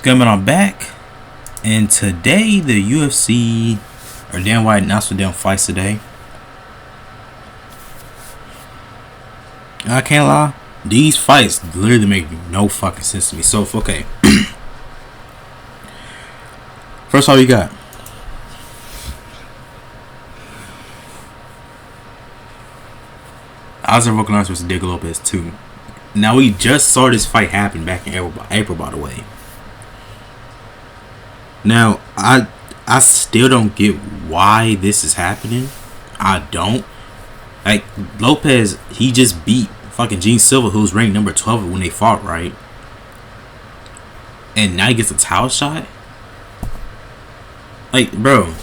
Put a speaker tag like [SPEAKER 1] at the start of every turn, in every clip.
[SPEAKER 1] Coming on back, and today the UFC or Dan White announced for them fights today. I can't lie, these fights literally make no fucking sense to me. So okay, first of all, you got Oscar Volkanovski versus Diego Lopez 2. Now we just saw this fight happen back in April, by the way. Now, I still don't get why this is happening. I don't. Like, Lopez, he just beat fucking Gene Silva, who's ranked number 12 when they fought, right? And now he gets a title shot? Like, bro,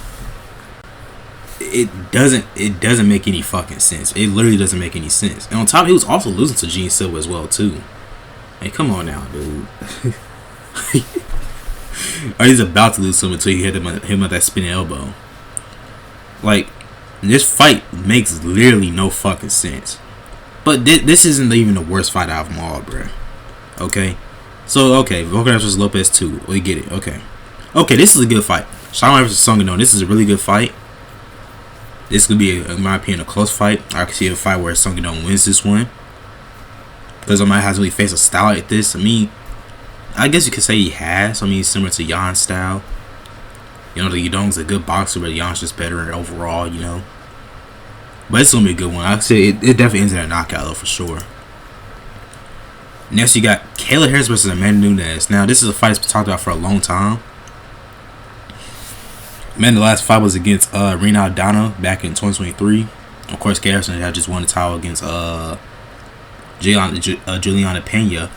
[SPEAKER 1] it doesn't make any fucking sense. It literally doesn't make any sense. And on top, he was also losing to Gene Silva as well, too. Hey, come on now, dude. Or he's about to lose something until he hit him with that spinning elbow. Like, this fight makes literally no fucking sense. But this isn't even the worst fight out of them all, bro. Okay? So, okay, Volkanovski versus Lopez 2. We get it. Okay. Okay, this is a good fight. Shawn versus Song Yadong. This is a really good fight. This could be, in my opinion, a close fight. I could see a fight where Song Yadong wins this one. Because I might have to really face a style like this. I mean, I guess you could say he has. I mean, he's similar to Jan's style. You know, the Yadong's a good boxer, but Jan's just better overall, you know. But it's going to be a good one. I'd say it definitely ends in a knockout, though, for sure. Next, you got Kayla Harris versus Amanda Nunes. Now, this is a fight that's been talked about for a long time. Man, the last fight was against Rena Aldana back in 2023. Of course, Kayla Harris had just won the title against Juliana Pena.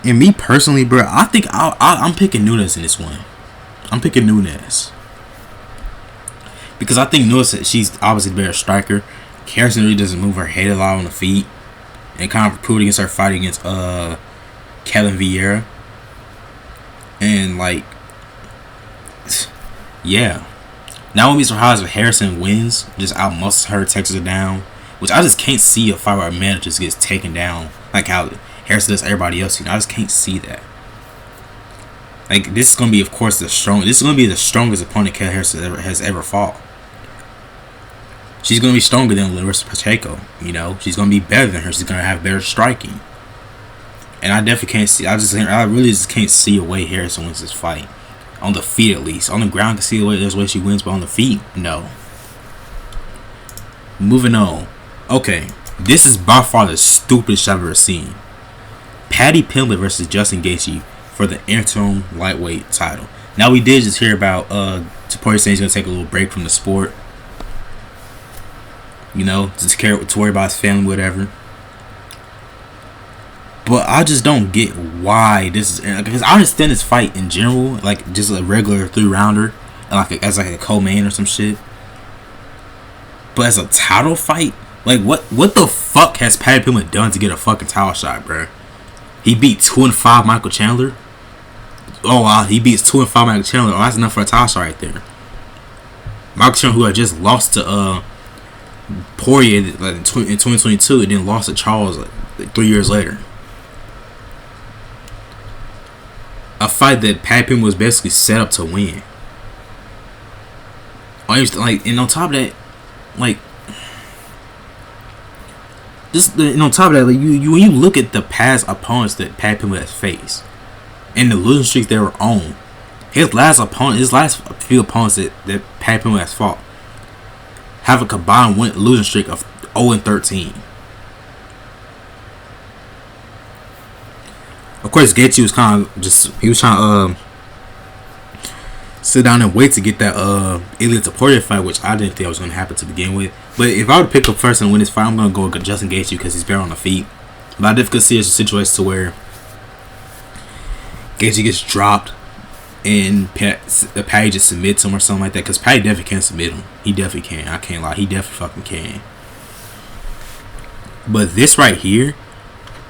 [SPEAKER 1] And me personally, bro, I think I'm picking Nunes in this one. I'm picking Nunes. Because I think Nunes, she's obviously the better striker. Harrison really doesn't move her head a lot on the feet. And kind of proved against her fight against Kellen Vieira. And, like, yeah. Now, I won't be surprised if Harrison wins, just outmuscles her, takes her down. Which I just can't see a fight where a man just gets taken down. Like how Harrison does everybody else, you know. I just can't see that. Like, this is gonna be, of course, this is gonna be the strongest opponent Kayla Harris has ever fought. She's gonna be stronger than Larissa Pacheco, you know. She's gonna be better than her. She's gonna have better striking. And I definitely can't see. I really just can't see a way Harrison wins this fight. On the feet, at least. On the ground, I can see there's a way she wins, but on the feet, no. Moving on. Okay, this is by far the stupidest I've ever seen. Paddy Pimblett versus Justin Gaethje for the interim lightweight title. Now, we did just hear about Topuria saying he's going to take a little break from the sport. You know, to worry about his family, whatever. But I just don't get why this is. Because I understand this fight in general, like just a regular 3-rounder, as a co-main or some shit. But as a title fight, like what the fuck has Paddy Pimblett done to get a fucking title shot, bro? He beat 2-5 Michael Chandler. Oh wow, he beats 2-5 Michael Chandler. Oh, that's enough for a title shot right there. Michael Chandler, who had just lost to Poirier in 2022, and then lost to Charles like 3 years later. A fight that Paddy Pimblett was basically set up to win. And on top of that, like, just on top of that, like when you look at the past opponents that Paddy Pimblett has faced and the losing streaks they were on, his last few opponents that Paddy Pimblett has fought have a combined losing streak of 0-13. Of course, Gaethje was kind of he was trying to sit down and wait to get that Ilia Topuria fight, which I didn't think was going to happen to begin with. But if I were to pick up first and win this fight, I'm going to go with Justin Gaethje because he's better on the feet. But I definitely see a situation to where Gaethje gets dropped and Paddy just submits him or something like that, because Paddy definitely can submit him. He definitely can. I can't lie. He definitely fucking can. But this right here,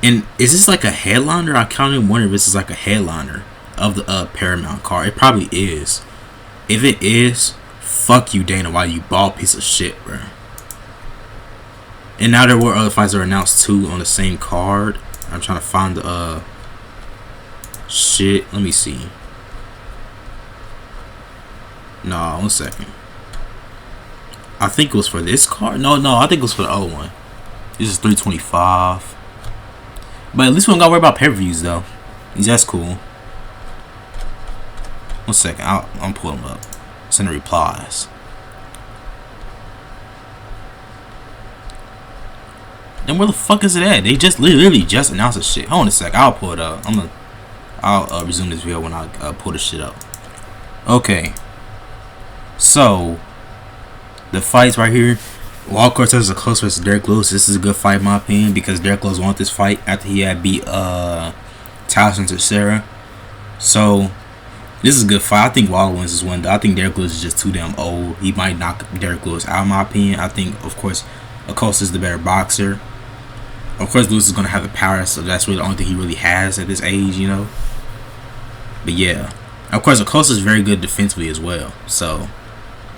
[SPEAKER 1] and is this like a headliner? I kind of wonder if this is like a headliner of the Paramount card. It probably is. If it is, fuck you, Dana White, you bald piece of shit, bro. And now there were other fights that are announced too on the same card. I'm trying to find the Shit, let me see. No, 1 second. I think it was for this card. No, I think it was for the other one. This is 325. But at least we don't gotta worry about pay-per-views though. That's cool. 1 second, I'm pulling them up. Send the replies. Then where the fuck is it at? They just literally just announced this shit. Hold on a sec, I'll pull it up. I'll resume this video when I pull this shit up. Okay. So the fights right here. Walt Cortez is a close versus Derek Lewis. This is a good fight in my opinion because Derek Lewis won this fight after he had beat Tyson Teixeira. So this is a good fight. I think Walt wins this one. I think Derek Lewis is just too damn old. He might knock Derek Lewis out in my opinion. I think of course Acosta is the better boxer. Of course Lewis is gonna have the power, so that's really the only thing he really has at this age, you know. But yeah, of course Acosta is very good defensively as well. So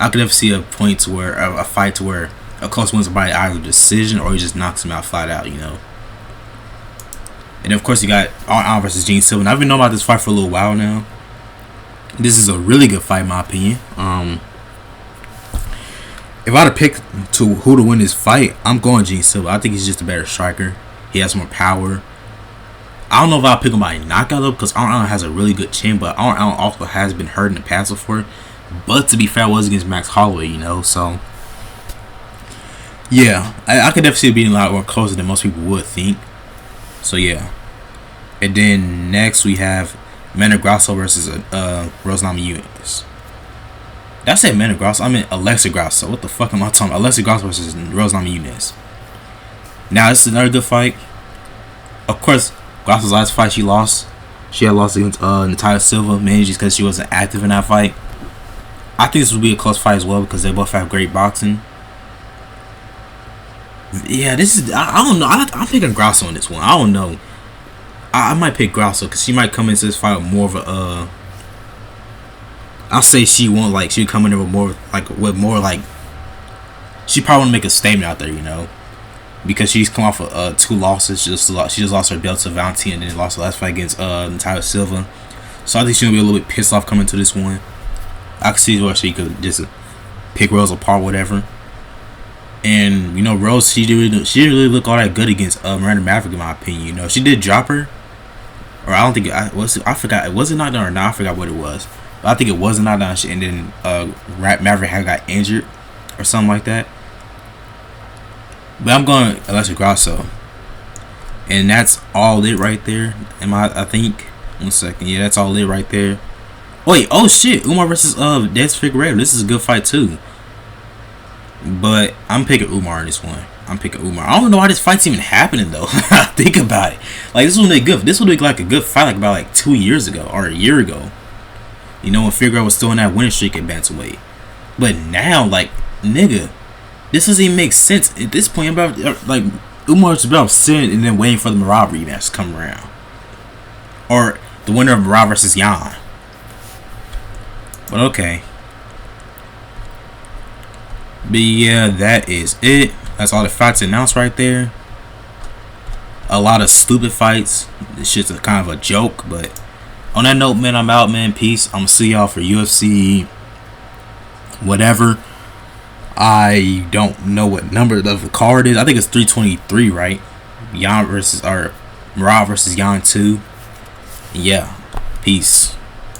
[SPEAKER 1] I could never see a point to where a fight to where Acosta wins by either decision or he just knocks him out flat out, you know. And of course you got Allen versus Gene Silva. And I've been knowing about this fight for a little while now. This is a really good fight in my opinion. If I had to pick who to win this fight, I'm going Gene Silva. I think he's just a better striker. He has more power. I don't know if I'll pick him by knockout though, because Allen has a really good chin, but Allen also has been hurt in the past before. But to be fair, it was against Max Holloway, you know, so yeah, I could definitely see it being a lot more closer than most people would think. So yeah. And then next we have Manny Grasso versus Rose Namajunas. Did I say Manny Grasso? I meant Alexa Grasso. What the fuck am I talking about? Alexa Grasso versus Rose Namajunas. Now this is another good fight. Of course, Grasso's last fight she lost. She had lost against Natalia Silva, mainly just because she wasn't active in that fight. I think this will be a close fight as well because they both have great boxing. Yeah, this is I don't know. I'm picking Grasso on this one. I don't know. I might pick Grasso because she might come into this fight with more of a I'll say she won't like she'll come in there with more like she probably want to make a statement out there, you know, because she's come off of 2 losses. She just lost her belt to Valentina and then lost the last fight against Natalia Silva. So I think she'll be a little bit pissed off coming to this one. I could see where she could just pick Rose apart, whatever. And you know, Rose, she didn't really look all that good against Miranda Maverick in my opinion. You know, she did drop her, or I don't think I forgot. Was it not done or not? I forgot what it was. But I think it wasn't not done. And then Maverick had got injured or something like that. But I'm going Alexa Grasso, and that's all it right there. I think 1 second. Yeah, that's all it right there. Wait, oh shit, Umar versus Des Figueiredo. This is a good fight too. But I'm picking Umar in this one. I'm picking Umar. I don't know why this fight's even happening though. Think about it. Like this would be good. This would be like a good fight, like about like 2 years ago or a year ago. You know, when Figueiredo was still in that winning streak at bantamweight. But now, like, nigga, this doesn't even make sense at this point. About like Umar's about sitting and then waiting for the Merab rematch to come around, or the winner of Merab versus Yan. But okay. But yeah, that is it. That's all the fights announced right there. A lot of stupid fights. This shit's a kind of a joke. But on that note, man, I'm out, man. Peace. I'm gonna see y'all for UFC whatever. I don't know what number of the card is. I think it's 323, right? Yan versus, or Merab versus Yan 2. Yeah. Peace.